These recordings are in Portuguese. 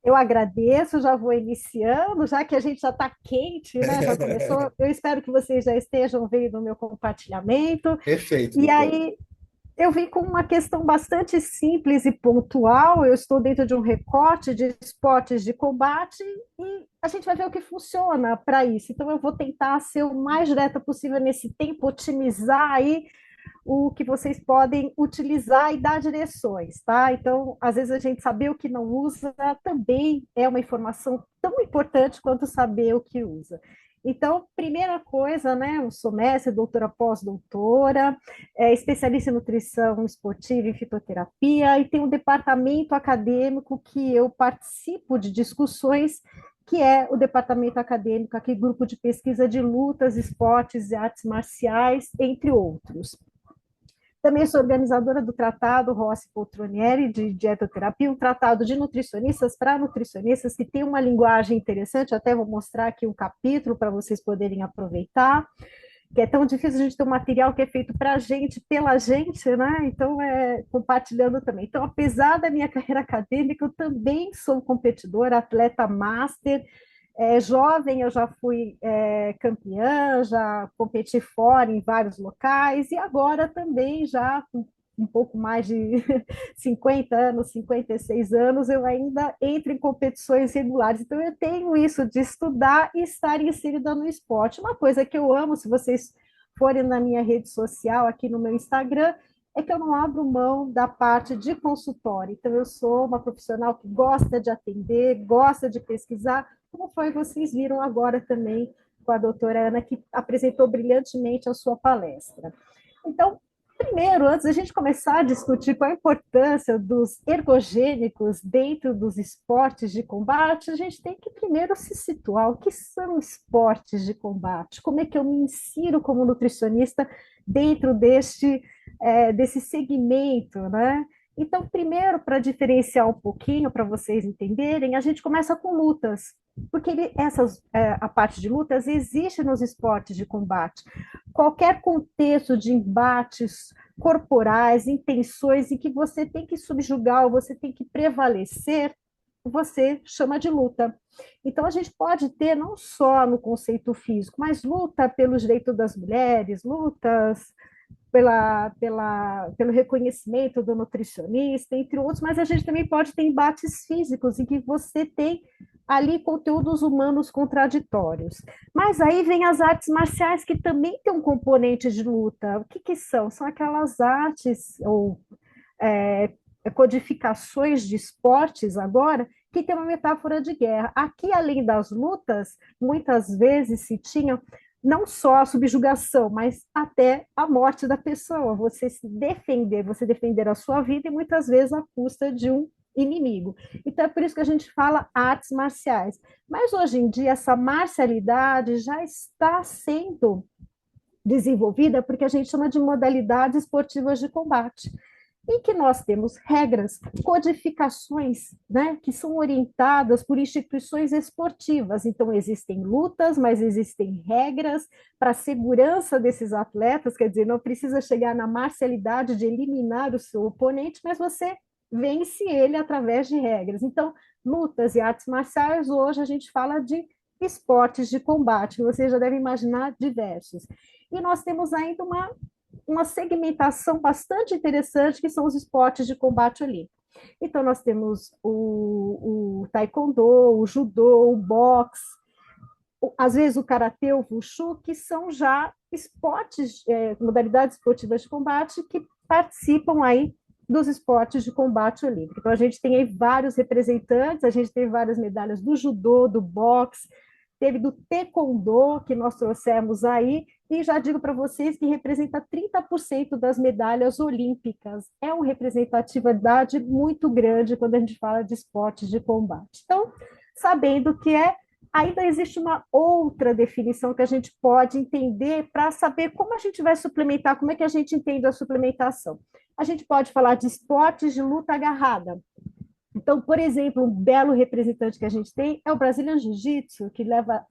Eu agradeço, já vou iniciando, já que a gente já está quente, né? Já começou. Eu espero que vocês já estejam vendo o meu compartilhamento. Perfeito, E doutora. aí, eu vim com uma questão bastante simples e pontual. Eu estou dentro de um recorte de esportes de combate e a gente vai ver o que funciona para isso. Então, eu vou tentar ser o mais direta possível nesse tempo, otimizar aí o que vocês podem utilizar e dar direções, tá? Então, às vezes a gente saber o que não usa também é uma informação tão importante quanto saber o que usa. Então, primeira coisa, né? Eu sou mestre, doutora, pós-doutora, especialista em nutrição esportiva e fitoterapia, e tenho um departamento acadêmico que eu participo de discussões, que é o departamento acadêmico, aqui, grupo de pesquisa de lutas, esportes e artes marciais, entre outros. Também sou organizadora do Tratado Rossi Poltronieri de Dietoterapia, um tratado de nutricionistas para nutricionistas que tem uma linguagem interessante, até vou mostrar aqui um capítulo para vocês poderem aproveitar, que é tão difícil a gente ter um material que é feito para a gente, pela gente, né? Então, compartilhando também. Então, apesar da minha carreira acadêmica, eu também sou competidora, atleta master, jovem eu já fui campeã, já competi fora em vários locais, e agora também já com um pouco mais de 50 anos, 56 anos, eu ainda entro em competições regulares. Então eu tenho isso de estudar e estar inserida no esporte. Uma coisa que eu amo, se vocês forem na minha rede social, aqui no meu Instagram, é que eu não abro mão da parte de consultório. Então, eu sou uma profissional que gosta de atender, gosta de pesquisar, como foi vocês viram agora também com a doutora Ana, que apresentou brilhantemente a sua palestra. Então, primeiro, antes da gente começar a discutir qual a importância dos ergogênicos dentro dos esportes de combate, a gente tem que primeiro se situar. O que são esportes de combate? Como é que eu me insiro como nutricionista dentro desse segmento, né? Então, primeiro, para diferenciar um pouquinho, para vocês entenderem, a gente começa com lutas, porque a parte de lutas existe nos esportes de combate. Qualquer contexto de embates corporais, intenções em que você tem que subjugar ou você tem que prevalecer, você chama de luta. Então, a gente pode ter não só no conceito físico, mas luta pelos direitos das mulheres, lutas pelo reconhecimento do nutricionista, entre outros, mas a gente também pode ter embates físicos em que você tem ali conteúdos humanos contraditórios. Mas aí vem as artes marciais, que também tem um componente de luta. O que, que são? São aquelas artes ou é, codificações de esportes agora que tem uma metáfora de guerra. Aqui, além das lutas, muitas vezes se tinha não só a subjugação, mas até a morte da pessoa, você defender a sua vida e muitas vezes à custa de um inimigo. Então é por isso que a gente fala artes marciais. Mas hoje em dia essa marcialidade já está sendo desenvolvida porque a gente chama de modalidades esportivas de combate, em que nós temos regras, codificações, né, que são orientadas por instituições esportivas. Então, existem lutas, mas existem regras para a segurança desses atletas, quer dizer, não precisa chegar na marcialidade de eliminar o seu oponente, mas você vence ele através de regras. Então, lutas e artes marciais, hoje a gente fala de esportes de combate, você já deve imaginar diversos. E nós temos ainda uma segmentação bastante interessante, que são os esportes de combate olímpico. Então, nós temos o taekwondo, o judô, o boxe, às vezes o karatê, o wushu, que são já esportes, modalidades esportivas de combate que participam aí dos esportes de combate olímpico. Então, a gente tem aí vários representantes, a gente tem várias medalhas do judô, do boxe, teve do taekwondo, que nós trouxemos aí, e já digo para vocês que representa 30% das medalhas olímpicas. É uma representatividade muito grande quando a gente fala de esportes de combate. Então, sabendo que ainda existe uma outra definição que a gente pode entender para saber como a gente vai suplementar, como é que a gente entende a suplementação. A gente pode falar de esportes de luta agarrada, Então, por exemplo, um belo representante que a gente tem é o Brazilian Jiu-Jitsu, que leva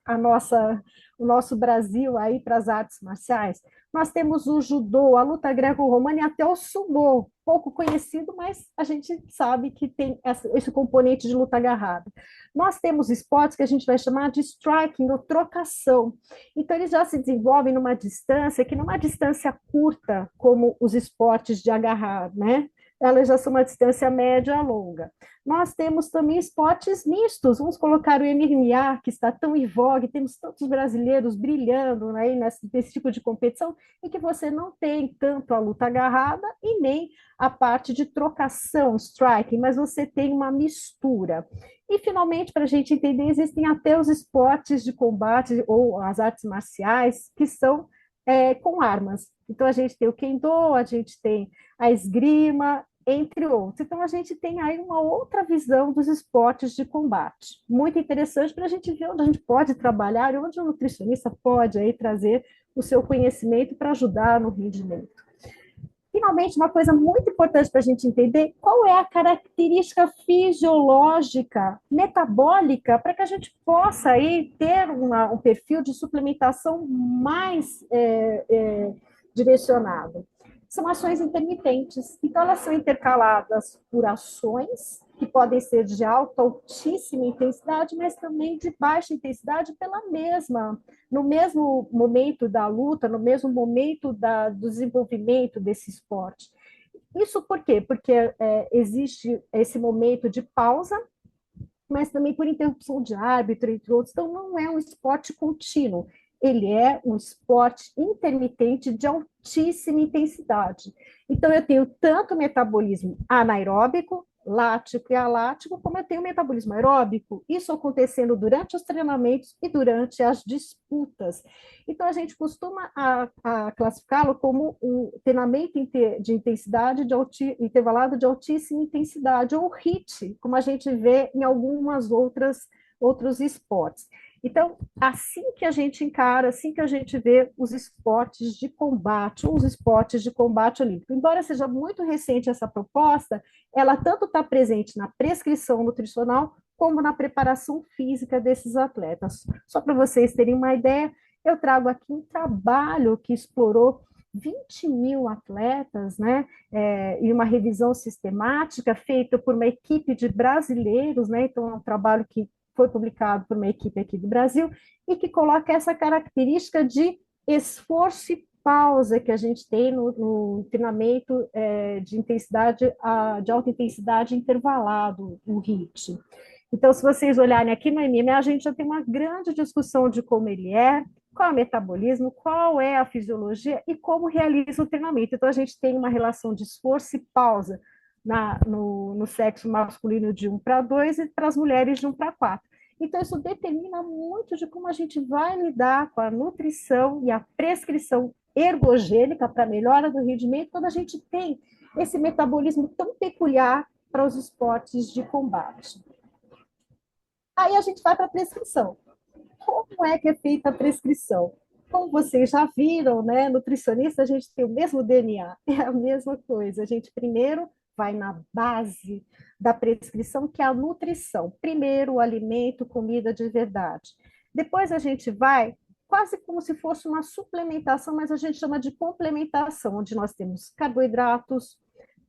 o nosso Brasil aí para as artes marciais. Nós temos o judô, a luta greco-romana e até o sumô, pouco conhecido, mas a gente sabe que tem esse componente de luta agarrada. Nós temos esportes que a gente vai chamar de striking, ou trocação. Então, eles já se desenvolvem numa distância que não é uma distância curta, como os esportes de agarrar, né? Elas já são uma distância média a longa. Nós temos também esportes mistos, vamos colocar o MMA, que está tão em vogue, temos tantos brasileiros brilhando aí nesse tipo de competição, e que você não tem tanto a luta agarrada e nem a parte de trocação, striking, mas você tem uma mistura. E, finalmente, para a gente entender, existem até os esportes de combate ou as artes marciais que são com armas. Então, a gente tem o Kendo, a gente tem a esgrima, entre outros. Então, a gente tem aí uma outra visão dos esportes de combate. Muito interessante para a gente ver onde a gente pode trabalhar e onde o nutricionista pode aí trazer o seu conhecimento para ajudar no rendimento. Finalmente, uma coisa muito importante para a gente entender qual é a característica fisiológica, metabólica, para que a gente possa aí ter um perfil de suplementação mais direcionado. São ações intermitentes, então elas são intercaladas por ações que podem ser de alta, altíssima intensidade, mas também de baixa intensidade no mesmo momento da luta, no mesmo momento do desenvolvimento desse esporte. Isso por quê? Porque existe esse momento de pausa, mas também por interrupção de árbitro, entre outros. Então, não é um esporte contínuo, ele é um esporte intermitente de altíssima intensidade. Então, eu tenho tanto metabolismo anaeróbico, lático e alático, como eu tenho metabolismo aeróbico, isso acontecendo durante os treinamentos e durante as disputas. Então, a gente costuma a classificá-lo como um treinamento de intensidade intervalado de altíssima intensidade, ou HIIT, como a gente vê em algumas outros esportes. Então, assim que a gente encara, assim que a gente vê os esportes de combate, ou os esportes de combate olímpico. Embora seja muito recente essa proposta, ela tanto está presente na prescrição nutricional, como na preparação física desses atletas. Só para vocês terem uma ideia, eu trago aqui um trabalho que explorou 20 mil atletas, né, e uma revisão sistemática feita por uma equipe de brasileiros, né, então é um trabalho que foi publicado por uma equipe aqui do Brasil, e que coloca essa característica de esforço e pausa que a gente tem no treinamento de intensidade, de alta intensidade intervalado, o HIIT. Então, se vocês olharem aqui no MMA, a gente já tem uma grande discussão de como ele é, qual é o metabolismo, qual é a fisiologia e como realiza o treinamento. Então, a gente tem uma relação de esforço e pausa no sexo masculino de 1:2 e para as mulheres de 1:4. Então, isso determina muito de como a gente vai lidar com a nutrição e a prescrição ergogênica para a melhora do rendimento quando a gente tem esse metabolismo tão peculiar para os esportes de combate. Aí a gente vai para a prescrição. Como é que é feita a prescrição? Como vocês já viram, né? Nutricionista, a gente tem o mesmo DNA, é a mesma coisa. A gente primeiro vai na base da prescrição, que é a nutrição. Primeiro, o alimento, comida de verdade. Depois a gente vai quase como se fosse uma suplementação, mas a gente chama de complementação, onde nós temos carboidratos,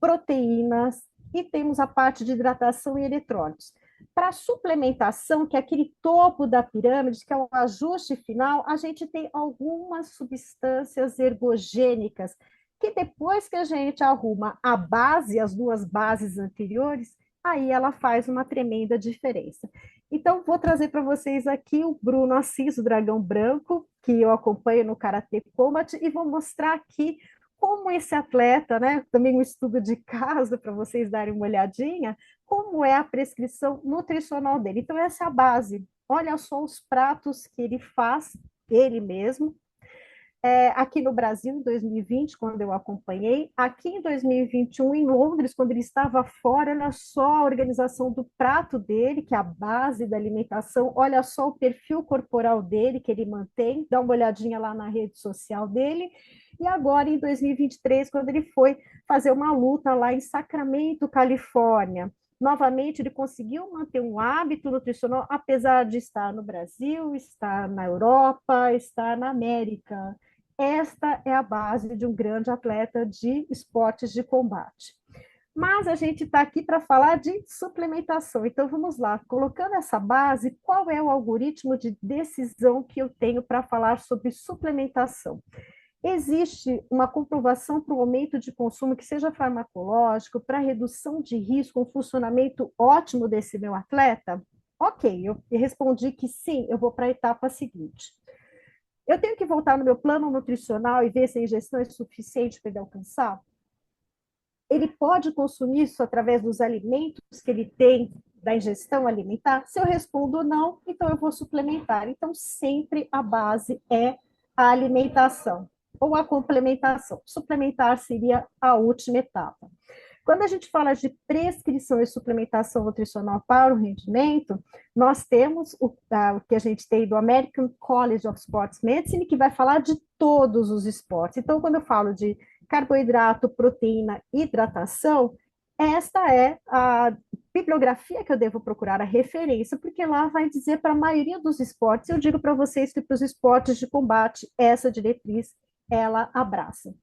proteínas e temos a parte de hidratação e eletrólitos. Para a suplementação, que é aquele topo da pirâmide, que é o ajuste final, a gente tem algumas substâncias ergogênicas, que depois que a gente arruma a base, as duas bases anteriores, aí ela faz uma tremenda diferença. Então, vou trazer para vocês aqui o Bruno Assis, o dragão branco, que eu acompanho no Karatê Combat, e vou mostrar aqui como esse atleta, né, também um estudo de caso para vocês darem uma olhadinha, como é a prescrição nutricional dele. Então, essa é a base. Olha só os pratos que ele faz, ele mesmo, aqui no Brasil, em 2020, quando eu acompanhei, aqui em 2021, em Londres, quando ele estava fora, olha só a organização do prato dele, que é a base da alimentação, olha só o perfil corporal dele, que ele mantém, dá uma olhadinha lá na rede social dele, e agora, em 2023, quando ele foi fazer uma luta lá em Sacramento, Califórnia, Novamente, ele conseguiu manter um hábito nutricional, apesar de estar no Brasil, estar na Europa, estar na América. Esta é a base de um grande atleta de esportes de combate. Mas a gente está aqui para falar de suplementação. Então vamos lá, colocando essa base, qual é o algoritmo de decisão que eu tenho para falar sobre suplementação? Existe uma comprovação para o aumento de consumo que seja farmacológico, para redução de risco, um funcionamento ótimo desse meu atleta? Ok, eu respondi que sim, eu vou para a etapa seguinte. Eu tenho que voltar no meu plano nutricional e ver se a ingestão é suficiente para ele alcançar? Ele pode consumir isso através dos alimentos que ele tem da ingestão alimentar? Se eu respondo não, então eu vou suplementar. Então, sempre a base é a alimentação ou a complementação. Suplementar seria a última etapa. Quando a gente fala de prescrição e suplementação nutricional para o rendimento, nós temos o que a gente tem do American College of Sports Medicine, que vai falar de todos os esportes. Então, quando eu falo de carboidrato, proteína, hidratação, esta é a bibliografia que eu devo procurar, a referência, porque lá vai dizer para a maioria dos esportes, eu digo para vocês que para os esportes de combate, essa diretriz, ela abraça.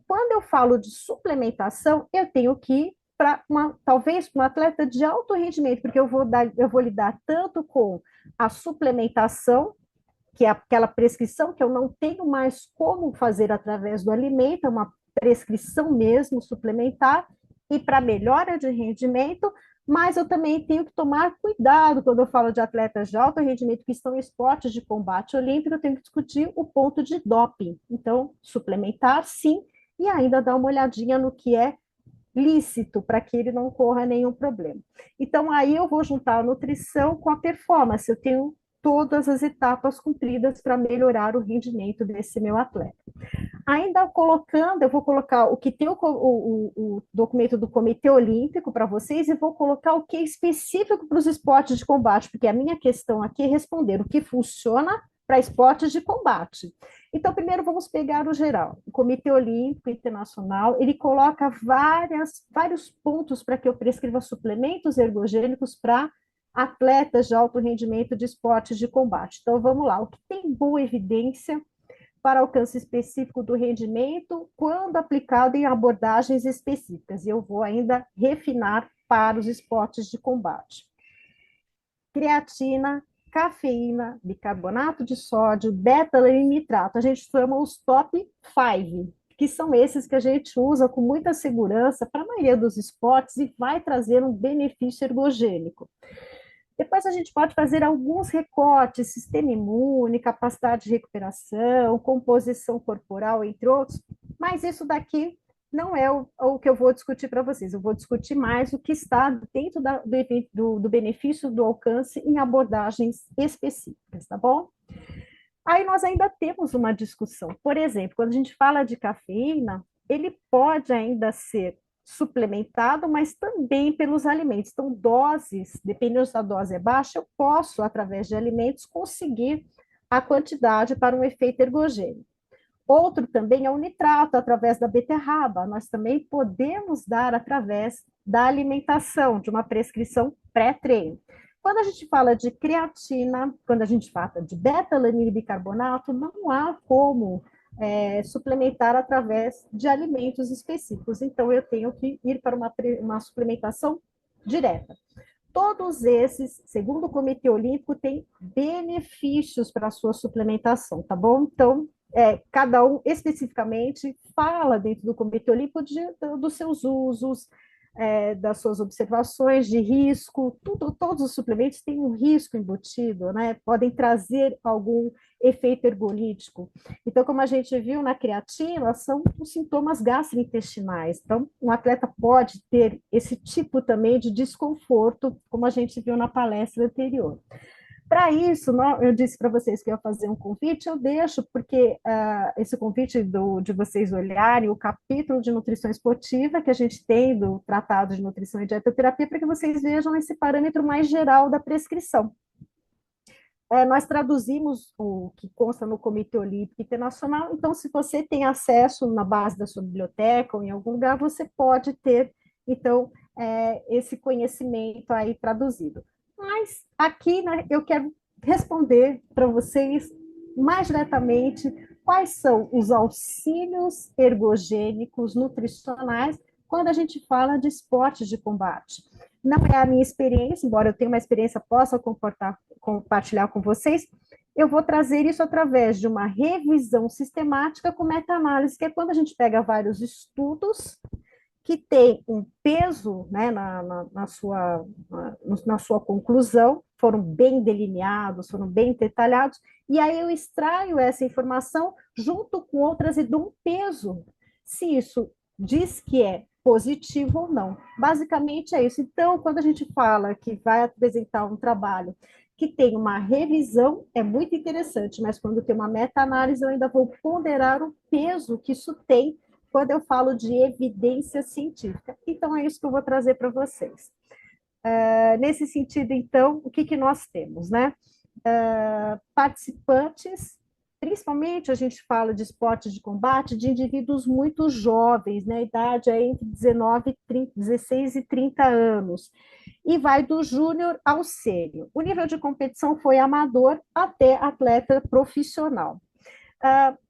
Quando eu falo de suplementação, eu tenho que ir para talvez para um atleta de alto rendimento, porque eu vou lidar tanto com a suplementação, que é aquela prescrição que eu não tenho mais como fazer através do alimento, é uma prescrição mesmo suplementar, e para melhora de rendimento, mas eu também tenho que tomar cuidado quando eu falo de atletas de alto rendimento que estão em esportes de combate olímpico, eu tenho que discutir o ponto de doping. Então, suplementar, sim, e ainda dar uma olhadinha no que é lícito para que ele não corra nenhum problema. Então, aí eu vou juntar a nutrição com a performance. Eu tenho todas as etapas cumpridas para melhorar o rendimento desse meu atleta. Ainda colocando, eu vou colocar o que tem o documento do Comitê Olímpico para vocês e vou colocar o que é específico para os esportes de combate, porque a minha questão aqui é responder o que funciona para esportes de combate. Então, primeiro vamos pegar o geral. O Comitê Olímpico Internacional, ele coloca vários pontos para que eu prescreva suplementos ergogênicos para atletas de alto rendimento de esportes de combate. Então, vamos lá. O que tem boa evidência para alcance específico do rendimento, quando aplicado em abordagens específicas. E eu vou ainda refinar para os esportes de combate. Creatina, cafeína, bicarbonato de sódio, beta-alanina e nitrato. A gente chama os top 5, que são esses que a gente usa com muita segurança para a maioria dos esportes e vai trazer um benefício ergogênico. Depois a gente pode fazer alguns recortes, sistema imune, capacidade de recuperação, composição corporal, entre outros, mas isso daqui não é o que eu vou discutir para vocês. Eu vou discutir mais o que está dentro do benefício do alcance em abordagens específicas, tá bom? Aí nós ainda temos uma discussão. Por exemplo, quando a gente fala de cafeína, ele pode ainda ser suplementado, mas também pelos alimentos. Então, doses, dependendo se a dose é baixa, eu posso, através de alimentos, conseguir a quantidade para um efeito ergogênico. Outro também é o nitrato, através da beterraba. Nós também podemos dar através da alimentação, de uma prescrição pré-treino. Quando a gente fala de creatina, quando a gente fala de beta-alanina e bicarbonato, não há como suplementar através de alimentos específicos. Então, eu tenho que ir para uma suplementação direta. Todos esses, segundo o Comitê Olímpico, têm benefícios para a sua suplementação, tá bom? Então, cada um especificamente fala dentro do Comitê Olímpico dos seus usos, das suas observações de risco, todos os suplementos têm um risco embutido, né? Podem trazer algum efeito ergolítico. Então, como a gente viu na creatina, são os sintomas gastrointestinais. Então, um atleta pode ter esse tipo também de desconforto, como a gente viu na palestra anterior. Para isso, eu disse para vocês que eu ia fazer um convite, eu deixo, porque esse convite de vocês olharem o capítulo de nutrição esportiva que a gente tem do Tratado de Nutrição e Dietoterapia, para que vocês vejam esse parâmetro mais geral da prescrição. Nós traduzimos o que consta no Comitê Olímpico Internacional, então, se você tem acesso na base da sua biblioteca ou em algum lugar, você pode ter, então, esse conhecimento aí traduzido. Mas aqui, né, eu quero responder para vocês mais diretamente quais são os auxílios ergogênicos nutricionais quando a gente fala de esportes de combate. Não é a minha experiência, embora eu tenha uma experiência, possa compartilhar com vocês, eu vou trazer isso através de uma revisão sistemática com meta-análise, que é quando a gente pega vários estudos que têm um peso, né, na sua conclusão, foram bem delineados, foram bem detalhados, e aí eu extraio essa informação junto com outras e dou um peso, se isso diz que é positivo ou não. Basicamente é isso. Então, quando a gente fala que vai apresentar um trabalho que tem uma revisão, é muito interessante, mas quando tem uma meta-análise, eu ainda vou ponderar o peso que isso tem quando eu falo de evidência científica. Então, é isso que eu vou trazer para vocês. Nesse sentido, então, o que, que nós temos, né? Participantes, principalmente a gente fala de esportes de combate, de indivíduos muito jovens, né? A idade é entre 16 e 30 anos, e vai do júnior ao sênior. O nível de competição foi amador até atleta profissional.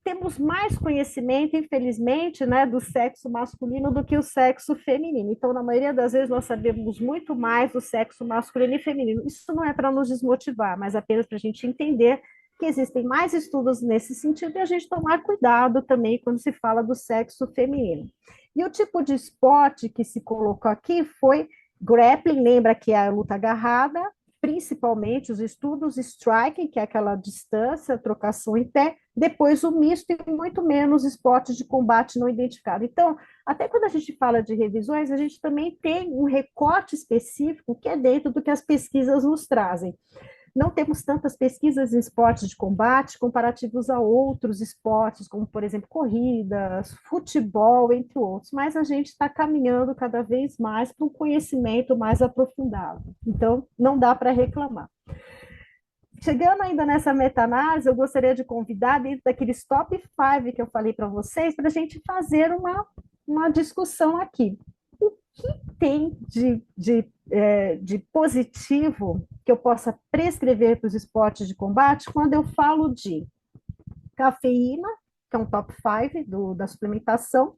Temos mais conhecimento, infelizmente, né, do sexo masculino do que o sexo feminino. Então, na maioria das vezes, nós sabemos muito mais do sexo masculino e feminino. Isso não é para nos desmotivar, mas apenas para a gente entender que existem mais estudos nesse sentido e a gente tomar cuidado também quando se fala do sexo feminino. E o tipo de esporte que se colocou aqui foi grappling, lembra que é a luta agarrada, principalmente os estudos striking, que é aquela distância, trocação em pé, depois o misto e muito menos esportes de combate não identificado. Então, até quando a gente fala de revisões, a gente também tem um recorte específico que é dentro do que as pesquisas nos trazem. Não temos tantas pesquisas em esportes de combate comparativos a outros esportes, como, por exemplo, corridas, futebol, entre outros, mas a gente está caminhando cada vez mais para um conhecimento mais aprofundado. Então, não dá para reclamar. Chegando ainda nessa meta-análise, eu gostaria de convidar, dentro daqueles top 5 que eu falei para vocês, para a gente fazer uma discussão aqui. O que tem de positivo que eu possa prescrever para os esportes de combate quando eu falo de cafeína, que é um top 5 da suplementação,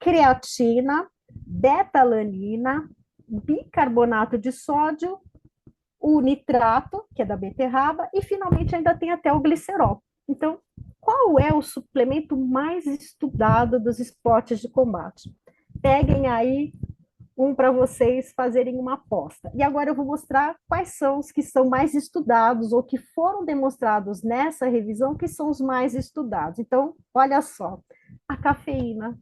creatina, beta-alanina, bicarbonato de sódio, o nitrato, que é da beterraba, e finalmente ainda tem até o glicerol. Então, qual é o suplemento mais estudado dos esportes de combate? Peguem aí um para vocês fazerem uma aposta. E agora eu vou mostrar quais são os que são mais estudados ou que foram demonstrados nessa revisão que são os mais estudados. Então, olha só, a cafeína.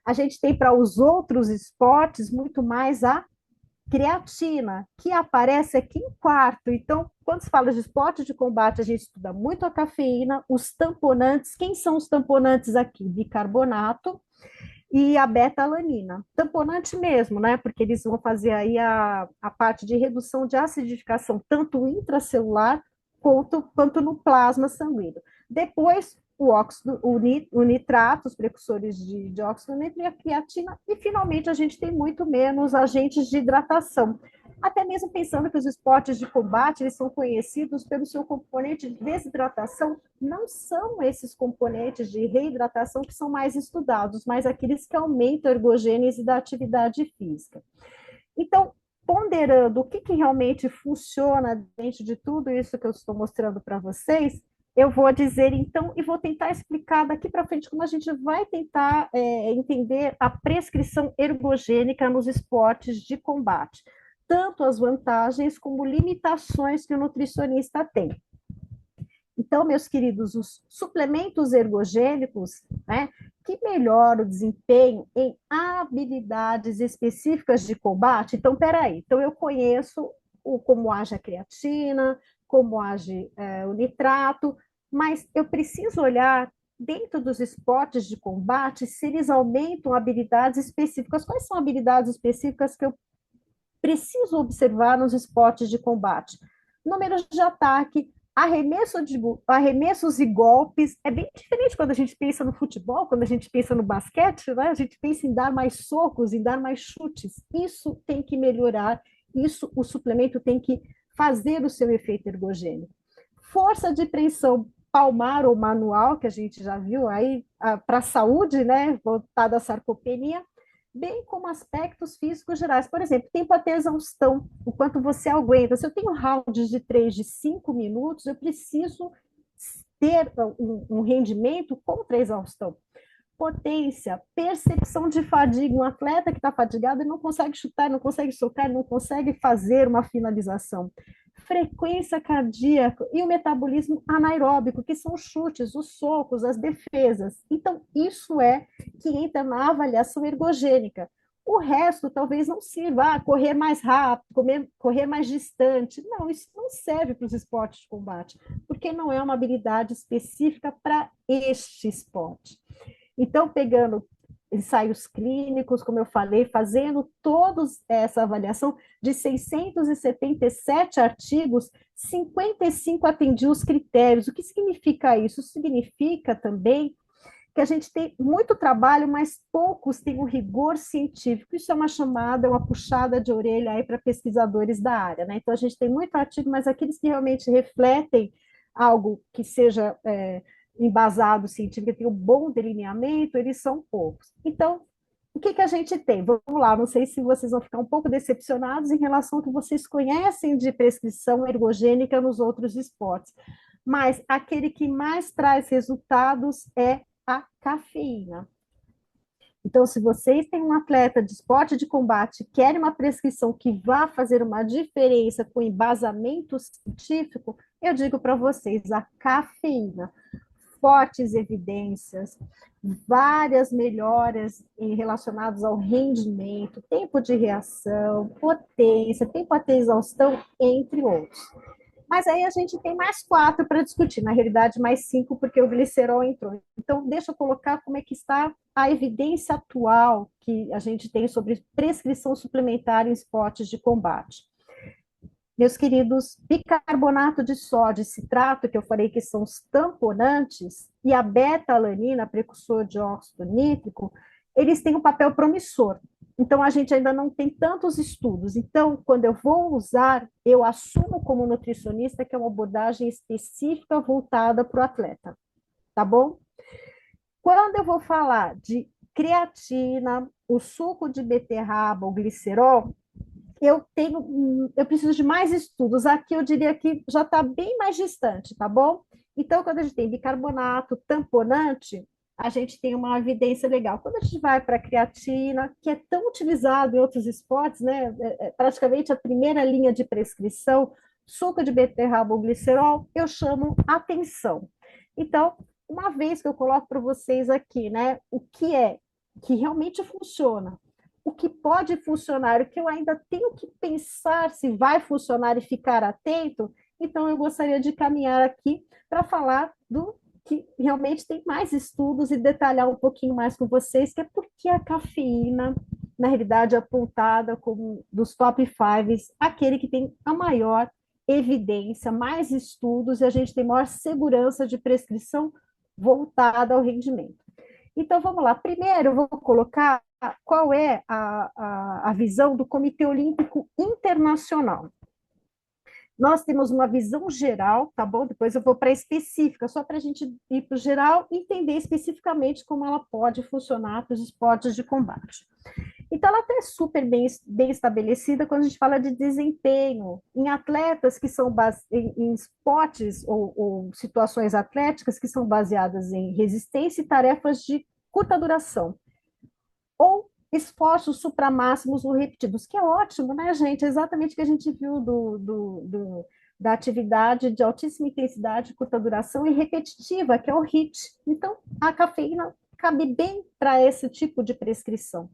A gente tem para os outros esportes muito mais a creatina, que aparece aqui em quarto. Então, quando se fala de esporte de combate, a gente estuda muito a cafeína, os tamponantes. Quem são os tamponantes aqui? Bicarbonato e a beta-alanina. Tamponante mesmo, né? Porque eles vão fazer aí a parte de redução de acidificação, tanto intracelular quanto no plasma sanguíneo. Depois, o nitrato, os precursores de óxido nítrico e a creatina, e finalmente a gente tem muito menos agentes de hidratação. Até mesmo pensando que os esportes de combate, eles são conhecidos pelo seu componente de desidratação, não são esses componentes de reidratação que são mais estudados, mas aqueles que aumentam a ergogênese da atividade física. Então, ponderando o que realmente funciona dentro de tudo isso que eu estou mostrando para vocês, eu vou dizer então, e vou tentar explicar daqui para frente como a gente vai tentar entender a prescrição ergogênica nos esportes de combate, tanto as vantagens como limitações que o nutricionista tem. Então, meus queridos, os suplementos ergogênicos, né, que melhoram o desempenho em habilidades específicas de combate. Então, peraí, então eu conheço como age a creatina, como age o nitrato, mas eu preciso olhar dentro dos esportes de combate se eles aumentam habilidades específicas. Quais são habilidades específicas que eu preciso observar nos esportes de combate? Números de ataque, arremessos e golpes é bem diferente quando a gente pensa no futebol, quando a gente pensa no basquete, né? A gente pensa em dar mais socos, em dar mais chutes. Isso tem que melhorar, isso o suplemento tem que fazer o seu efeito ergogênico. Força de pressão palmar ou manual, que a gente já viu aí, para a saúde, né, voltada à sarcopenia, bem como aspectos físicos gerais. Por exemplo, tempo até exaustão, o quanto você aguenta. Se eu tenho rounds de 3, de 5 minutos, eu preciso ter um rendimento contra a exaustão. Potência, percepção de fadiga. Um atleta que está fadigado, ele não consegue chutar, não consegue socar, não consegue fazer uma finalização. Frequência cardíaca e o metabolismo anaeróbico, que são os chutes, os socos, as defesas. Então, isso é que entra na avaliação ergogênica. O resto talvez não sirva, correr mais rápido, correr mais distante. Não, isso não serve para os esportes de combate, porque não é uma habilidade específica para este esporte. Então, pegando ensaios clínicos, como eu falei, fazendo toda essa avaliação de 677 artigos, 55 atendiam os critérios. O que significa isso? Isso significa também que a gente tem muito trabalho, mas poucos têm o rigor científico. Isso é uma chamada, uma puxada de orelha aí para pesquisadores da área, né? Então, a gente tem muito artigo, mas aqueles que realmente refletem algo que seja embasado científico, que tem um bom delineamento, eles são poucos. Então, o que a gente tem? Vamos lá, não sei se vocês vão ficar um pouco decepcionados em relação ao que vocês conhecem de prescrição ergogênica nos outros esportes, mas aquele que mais traz resultados é a cafeína. Então, se vocês têm um atleta de esporte de combate, querem uma prescrição que vá fazer uma diferença com embasamento científico, eu digo para vocês, a cafeína. Fortes evidências, várias melhoras relacionadas ao rendimento, tempo de reação, potência, tempo até exaustão, entre outros. Mas aí a gente tem mais 4 para discutir, na realidade mais 5, porque o glicerol entrou. Então, deixa eu colocar como é que está a evidência atual que a gente tem sobre prescrição suplementar em esportes de combate. Meus queridos, bicarbonato de sódio e citrato, que eu falei que são os tamponantes, e a beta-alanina, precursor de óxido nítrico, eles têm um papel promissor. Então, a gente ainda não tem tantos estudos. Então, quando eu vou usar, eu assumo como nutricionista que é uma abordagem específica voltada para o atleta. Tá bom? Quando eu vou falar de creatina, o suco de beterraba, o glicerol, eu preciso de mais estudos. Aqui eu diria que já está bem mais distante, tá bom? Então, quando a gente tem bicarbonato, tamponante, a gente tem uma evidência legal. Quando a gente vai para a creatina, que é tão utilizado em outros esportes, né? Praticamente a primeira linha de prescrição, suco de beterraba ou glicerol, eu chamo atenção. Então, uma vez que eu coloco para vocês aqui, né, o que é que realmente funciona, o que pode funcionar, o que eu ainda tenho que pensar se vai funcionar e ficar atento, então eu gostaria de caminhar aqui para falar do que realmente tem mais estudos e detalhar um pouquinho mais com vocês, que é porque a cafeína, na realidade, é apontada como dos top 5, aquele que tem a maior evidência, mais estudos, e a gente tem maior segurança de prescrição voltada ao rendimento. Então, vamos lá. Primeiro, eu vou colocar qual é a visão do Comitê Olímpico Internacional. Nós temos uma visão geral, tá bom? Depois eu vou para a específica, só para a gente ir para o geral e entender especificamente como ela pode funcionar para os esportes de combate. Então, ela está super bem estabelecida quando a gente fala de desempenho em atletas que são em esportes ou situações atléticas que são baseadas em resistência e tarefas de curta duração, ou esforços supramáximos ou repetidos, que é ótimo, né, gente? É exatamente o que a gente viu da atividade de altíssima intensidade, curta duração e repetitiva, que é o HIIT. Então, a cafeína cabe bem para esse tipo de prescrição.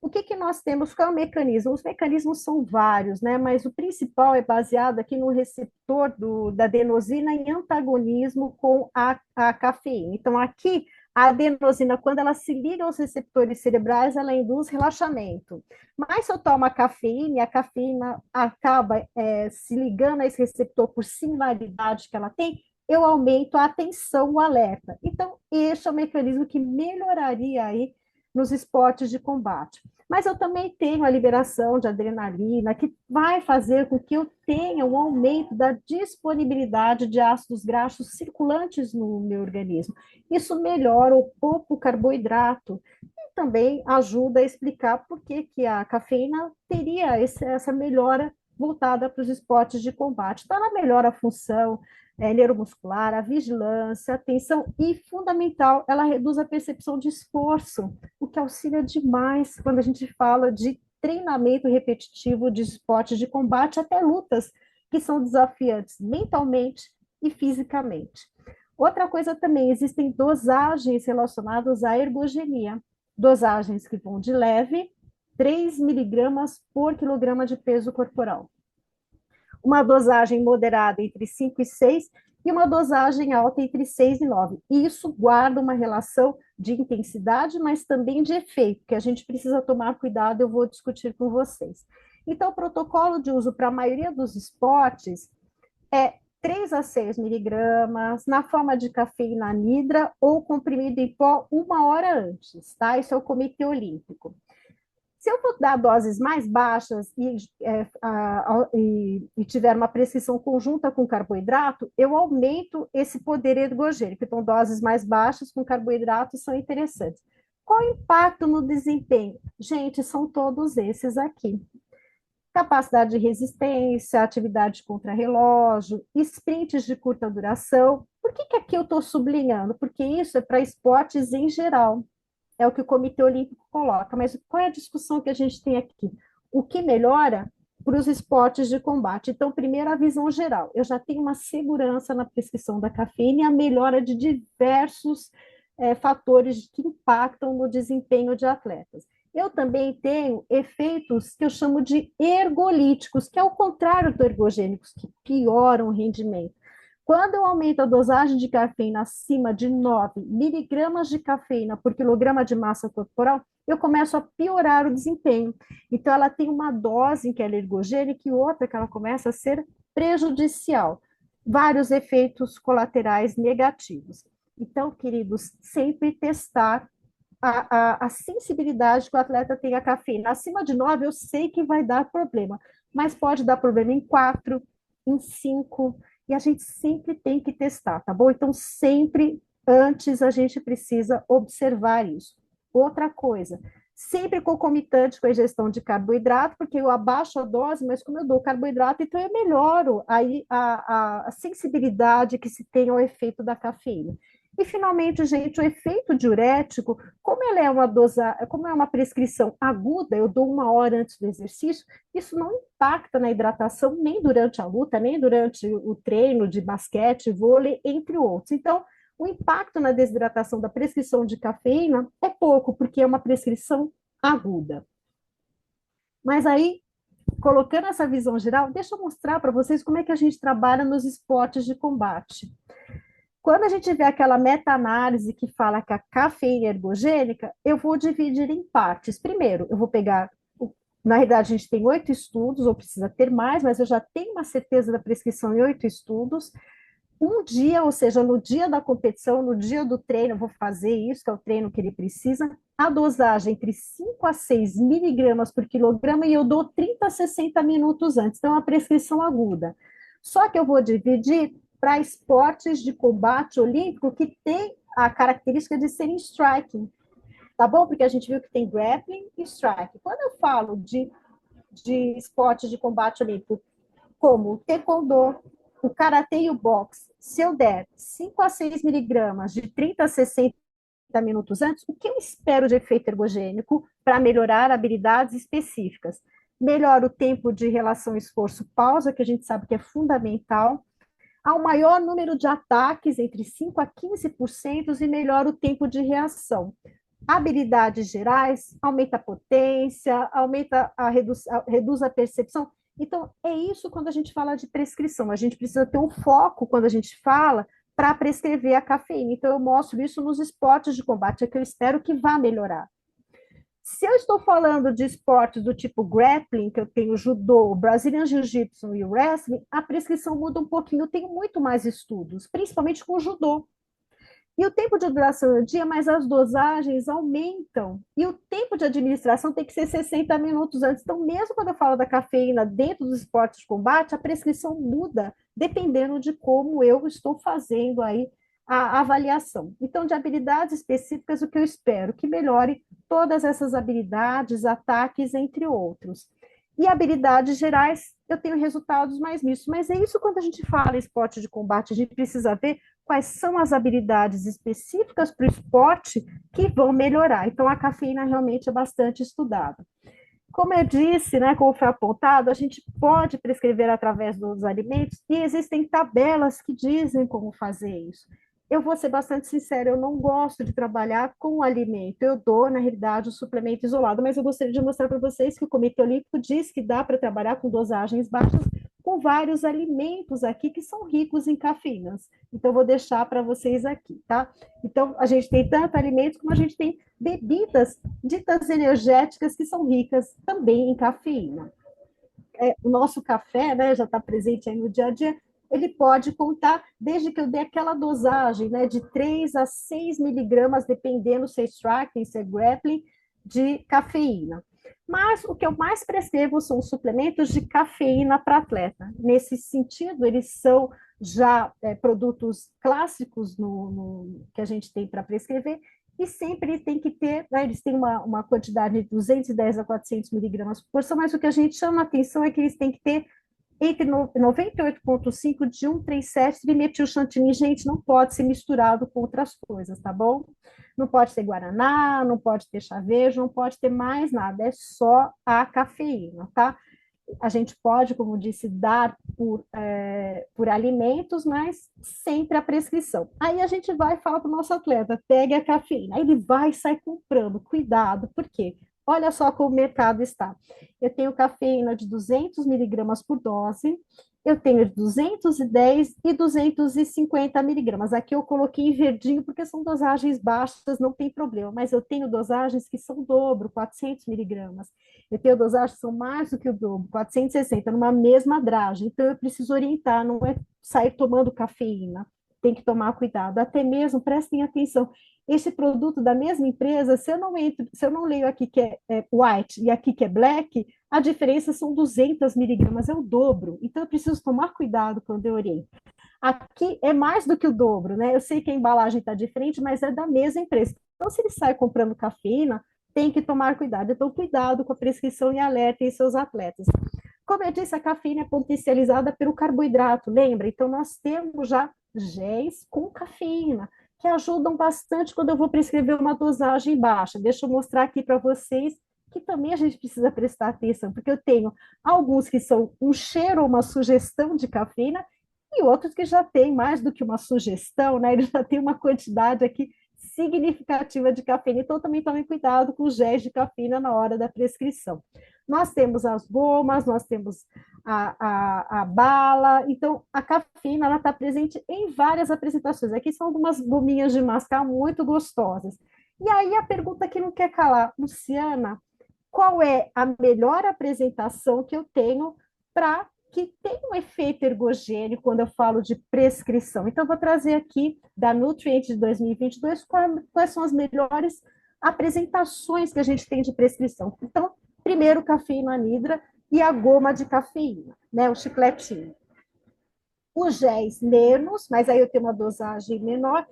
O que nós temos? Qual é o mecanismo? Os mecanismos são vários, né? Mas o principal é baseado aqui no receptor da adenosina em antagonismo com a cafeína. Então, aqui, A adenosina, quando ela se liga aos receptores cerebrais, ela induz relaxamento. Mas se eu tomo a cafeína acaba se ligando a esse receptor por similaridade que ela tem, eu aumento a atenção, o alerta. Então, esse é o mecanismo que melhoraria aí nos esportes de combate. Mas eu também tenho a liberação de adrenalina, que vai fazer com que eu tenha um aumento da disponibilidade de ácidos graxos circulantes no meu organismo. Isso melhora o pouco carboidrato e também ajuda a explicar por que, que a cafeína teria essa melhora voltada para os esportes de combate. Então, ela melhora a função neuromuscular, a vigilância, a atenção e, fundamental, ela reduz a percepção de esforço, o que auxilia demais quando a gente fala de treinamento repetitivo de esportes de combate, até lutas que são desafiantes mentalmente e fisicamente. Outra coisa também, existem dosagens relacionadas à ergogenia, dosagens que vão de leve, 3 miligramas por quilograma de peso corporal, uma dosagem moderada entre 5 e 6 e uma dosagem alta entre 6 e 9. E isso guarda uma relação de intensidade, mas também de efeito, que a gente precisa tomar cuidado, eu vou discutir com vocês. Então, o protocolo de uso para a maioria dos esportes é 3 a 6 miligramas, na forma de cafeína anidra ou comprimido em pó 1 hora antes, tá? Isso é o Comitê Olímpico. Se eu vou dar doses mais baixas e tiver uma prescrição conjunta com carboidrato, eu aumento esse poder ergogênico. Então, doses mais baixas com carboidrato são interessantes. Qual o impacto no desempenho? Gente, são todos esses aqui. Capacidade de resistência, atividade contra relógio, sprints de curta duração. Por que aqui eu estou sublinhando? Porque isso é para esportes em geral. É o que o Comitê Olímpico coloca. Mas qual é a discussão que a gente tem aqui? O que melhora para os esportes de combate? Então, primeiro, a visão geral. Eu já tenho uma segurança na prescrição da cafeína e a melhora de diversos fatores que impactam no desempenho de atletas. Eu também tenho efeitos que eu chamo de ergolíticos, que é o contrário do ergogênicos, que pioram o rendimento. Quando eu aumento a dosagem de cafeína acima de 9 miligramas de cafeína por quilograma de massa corporal, eu começo a piorar o desempenho. Então, ela tem uma dose que ela é ergogênica e outra que ela começa a ser prejudicial. Vários efeitos colaterais negativos. Então, queridos, sempre testar a sensibilidade que o atleta tem à cafeína. Acima de 9, eu sei que vai dar problema, mas pode dar problema em 4, em 5, e a gente sempre tem que testar, tá bom? Então, sempre antes a gente precisa observar isso. Outra coisa, sempre concomitante com a ingestão de carboidrato, porque eu abaixo a dose, mas como eu dou carboidrato, então eu melhoro aí a sensibilidade que se tem ao efeito da cafeína. E, finalmente, gente, o efeito diurético, como é uma prescrição aguda, eu dou 1 hora antes do exercício, isso não impacta na hidratação nem durante a luta, nem durante o treino de basquete, vôlei, entre outros. Então, o impacto na desidratação da prescrição de cafeína é pouco, porque é uma prescrição aguda. Mas aí, colocando essa visão geral, deixa eu mostrar para vocês como é que a gente trabalha nos esportes de combate. Quando a gente vê aquela meta-análise que fala que a cafeína é ergogênica, eu vou dividir em partes. Primeiro, eu vou pegar, na realidade, a gente tem 8 estudos, ou precisa ter mais, mas eu já tenho uma certeza da prescrição em 8 estudos. Um dia, ou seja, no dia da competição, no dia do treino, eu vou fazer isso, que é o treino que ele precisa, a dosagem entre 5 a 6 miligramas por quilograma, e eu dou 30 a 60 minutos antes. Então, é uma prescrição aguda. Só que eu vou dividir para esportes de combate olímpico que tem a característica de serem striking, tá bom? Porque a gente viu que tem grappling e striking. Quando eu falo de esportes de combate olímpico, como o taekwondo, o karatê e o boxe, se eu der 5 a 6 miligramas de 30 a 60 minutos antes, o que eu espero de efeito ergogênico para melhorar habilidades específicas? Melhora o tempo de relação esforço-pausa, que a gente sabe que é fundamental, há um maior número de ataques, entre 5 a 15%, e melhora o tempo de reação. Habilidades gerais, aumenta a potência, reduz a percepção. Então, é isso quando a gente fala de prescrição. A gente precisa ter um foco quando a gente fala para prescrever a cafeína. Então, eu mostro isso nos esportes de combate, é que eu espero que vá melhorar. Se eu estou falando de esportes do tipo grappling, que eu tenho judô, Brazilian Jiu-Jitsu e wrestling, a prescrição muda um pouquinho. Eu tenho muito mais estudos, principalmente com o judô. E o tempo de duração é um dia, mas as dosagens aumentam. E o tempo de administração tem que ser 60 minutos antes. Então, mesmo quando eu falo da cafeína dentro dos esportes de combate, a prescrição muda dependendo de como eu estou fazendo aí a avaliação. Então, de habilidades específicas, o que eu espero? Que melhore todas essas habilidades, ataques, entre outros. E habilidades gerais, eu tenho resultados mais mistos. Mas é isso quando a gente fala em esporte de combate, a gente precisa ver quais são as habilidades específicas para o esporte que vão melhorar. Então, a cafeína realmente é bastante estudada. Como eu disse, né, como foi apontado, a gente pode prescrever através dos alimentos e existem tabelas que dizem como fazer isso. Eu vou ser bastante sincera, eu não gosto de trabalhar com alimento. Eu dou, na realidade, o suplemento isolado, mas eu gostaria de mostrar para vocês que o Comitê Olímpico diz que dá para trabalhar com dosagens baixas com vários alimentos aqui que são ricos em cafeínas. Então, eu vou deixar para vocês aqui, tá? Então, a gente tem tanto alimentos como a gente tem bebidas ditas energéticas que são ricas também em cafeína. O nosso café, né, já está presente aí no dia a dia, ele pode contar, desde que eu dê aquela dosagem, né, de 3 a 6 miligramas, dependendo se é striking, se é grappling, de cafeína. Mas o que eu mais prescrevo são os suplementos de cafeína para atleta. Nesse sentido, eles são já produtos clássicos que a gente tem para prescrever, e sempre tem que ter, né, eles têm uma quantidade de 210 a 400 miligramas por porção, mas o que a gente chama a atenção é que eles têm que ter entre 98,5 de 137 trimetilxantina. Gente, não pode ser misturado com outras coisas, tá bom? Não pode ter guaraná, não pode ter chá verde, não pode ter mais nada, é só a cafeína, tá? A gente pode, como disse, dar por alimentos, mas sempre a prescrição. Aí a gente vai e fala para o nosso atleta, pegue a cafeína. Aí ele vai e sai comprando, cuidado, por quê? Olha só como o mercado está. Eu tenho cafeína de 200 miligramas por dose, eu tenho de 210 e 250 miligramas. Aqui eu coloquei em verdinho porque são dosagens baixas, não tem problema, mas eu tenho dosagens que são o dobro, 400 miligramas. Eu tenho dosagens que são mais do que o dobro, 460, numa mesma dragem. Então, eu preciso orientar, não é sair tomando cafeína. Tem que tomar cuidado. Até mesmo, prestem atenção, esse produto da mesma empresa, se eu não leio aqui que é white e aqui que é black, a diferença são 200 miligramas, é o dobro. Então, eu preciso tomar cuidado quando eu oriento. Aqui é mais do que o dobro, né? Eu sei que a embalagem está diferente, mas é da mesma empresa. Então, se ele sai comprando cafeína, tem que tomar cuidado. Então, cuidado com a prescrição e alertem seus atletas. Como eu disse, a cafeína é potencializada pelo carboidrato, lembra? Então, nós temos já géis com cafeína, que ajudam bastante quando eu vou prescrever uma dosagem baixa. Deixa eu mostrar aqui para vocês que também a gente precisa prestar atenção, porque eu tenho alguns que são um cheiro ou uma sugestão de cafeína, e outros que já têm mais do que uma sugestão, né? Ele já tem uma quantidade aqui significativa de cafeína, então também tomem cuidado com os géis de cafeína na hora da prescrição. Nós temos as gomas, nós temos a bala, então a cafeína está presente em várias apresentações. Aqui são algumas gominhas de mascar muito gostosas. E aí a pergunta que não quer calar, Luciana, qual é a melhor apresentação que eu tenho para que tenha um efeito ergogênico quando eu falo de prescrição? Então, eu vou trazer aqui da Nutrient de 2022 quais são as melhores apresentações que a gente tem de prescrição. Então, primeiro, cafeína anidra e a goma de cafeína, né, o chicletinho. Os géis menos, mas aí eu tenho uma dosagem menor.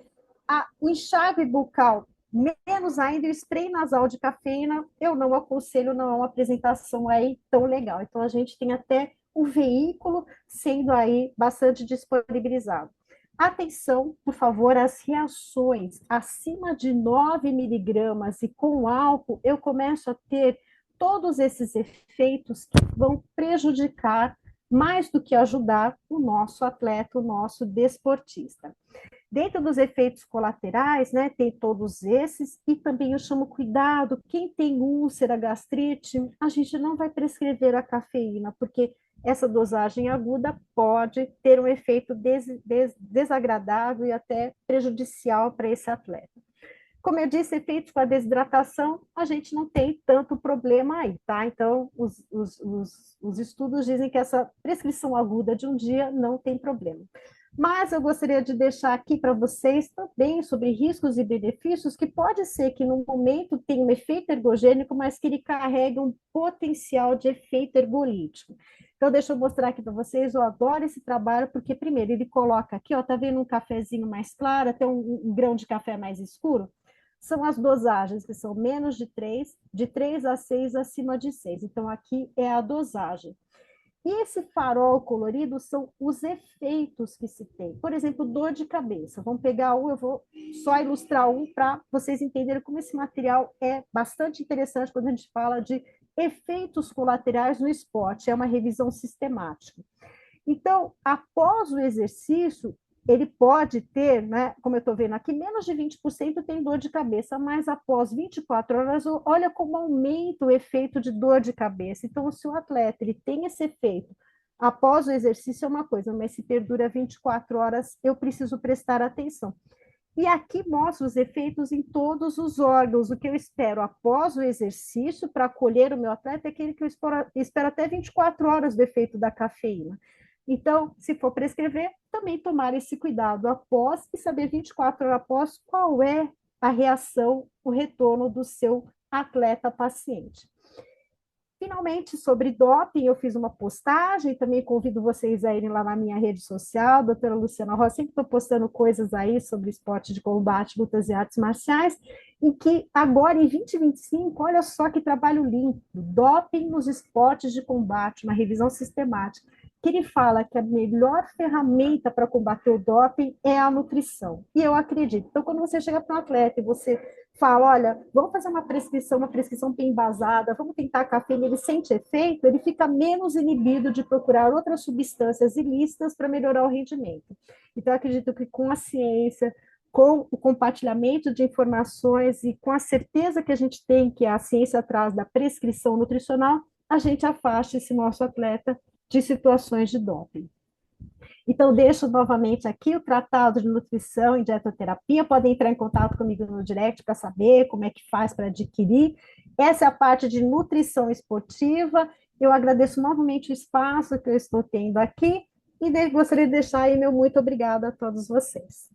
O enxágue bucal menos ainda, o spray nasal de cafeína, eu não aconselho, não é uma apresentação aí tão legal. Então, a gente tem até o veículo sendo aí bastante disponibilizado. Atenção, por favor, às reações acima de 9 miligramas e com álcool, eu começo a ter todos esses efeitos que vão prejudicar mais do que ajudar o nosso atleta, o nosso desportista. Dentro dos efeitos colaterais, né, tem todos esses, e também eu chamo cuidado, quem tem úlcera, gastrite, a gente não vai prescrever a cafeína, porque essa dosagem aguda pode ter um efeito desagradável e até prejudicial para esse atleta. Como eu disse, efeitos com a desidratação, a gente não tem tanto problema aí, tá? Então, os estudos dizem que essa prescrição aguda de um dia não tem problema. Mas eu gostaria de deixar aqui para vocês também sobre riscos e benefícios, que pode ser que no momento tenha um efeito ergogênico, mas que ele carregue um potencial de efeito ergolítico. Então, deixa eu mostrar aqui para vocês, eu adoro esse trabalho, porque primeiro ele coloca aqui, ó, tá vendo um cafezinho mais claro, até um grão de café mais escuro? São as dosagens, que são menos de 3 a 6, acima de 6. Então, aqui é a dosagem. E esse farol colorido são os efeitos que se tem. Por exemplo, dor de cabeça. Vamos pegar um, eu vou só ilustrar um para vocês entenderem como esse material é bastante interessante quando a gente fala de efeitos colaterais no esporte. É uma revisão sistemática. Então, após o exercício, ele pode ter, né, como eu estou vendo aqui, menos de 20% tem dor de cabeça, mas após 24 horas, olha como aumenta o efeito de dor de cabeça. Então, se o atleta ele tem esse efeito após o exercício é uma coisa, mas se perdura 24 horas, eu preciso prestar atenção. E aqui mostra os efeitos em todos os órgãos. O que eu espero após o exercício para acolher o meu atleta é aquele que eu espero até 24 horas do efeito da cafeína. Então, se for prescrever, também tomar esse cuidado após e saber 24 horas após qual é a reação, o retorno do seu atleta paciente. Finalmente, sobre doping, eu fiz uma postagem, também convido vocês a irem lá na minha rede social, doutora Luciana Rossi, sempre estou postando coisas aí sobre esporte de combate, lutas e artes marciais, em que agora em 2025, olha só que trabalho lindo, doping nos esportes de combate, uma revisão sistemática, que ele fala que a melhor ferramenta para combater o doping é a nutrição, e eu acredito. Então, quando você chega para um atleta e você fala, olha, vamos fazer uma prescrição bem embasada, vamos tentar a cafeína, ele sente efeito, ele fica menos inibido de procurar outras substâncias ilícitas para melhorar o rendimento. Então, eu acredito que com a ciência, com o compartilhamento de informações e com a certeza que a gente tem que a ciência traz da prescrição nutricional, a gente afasta esse nosso atleta de situações de doping. Então, deixo novamente aqui o tratado de nutrição e dietoterapia. Podem entrar em contato comigo no direct para saber como é que faz para adquirir. Essa é a parte de nutrição esportiva. Eu agradeço novamente o espaço que eu estou tendo aqui e gostaria de deixar aí meu muito obrigada a todos vocês.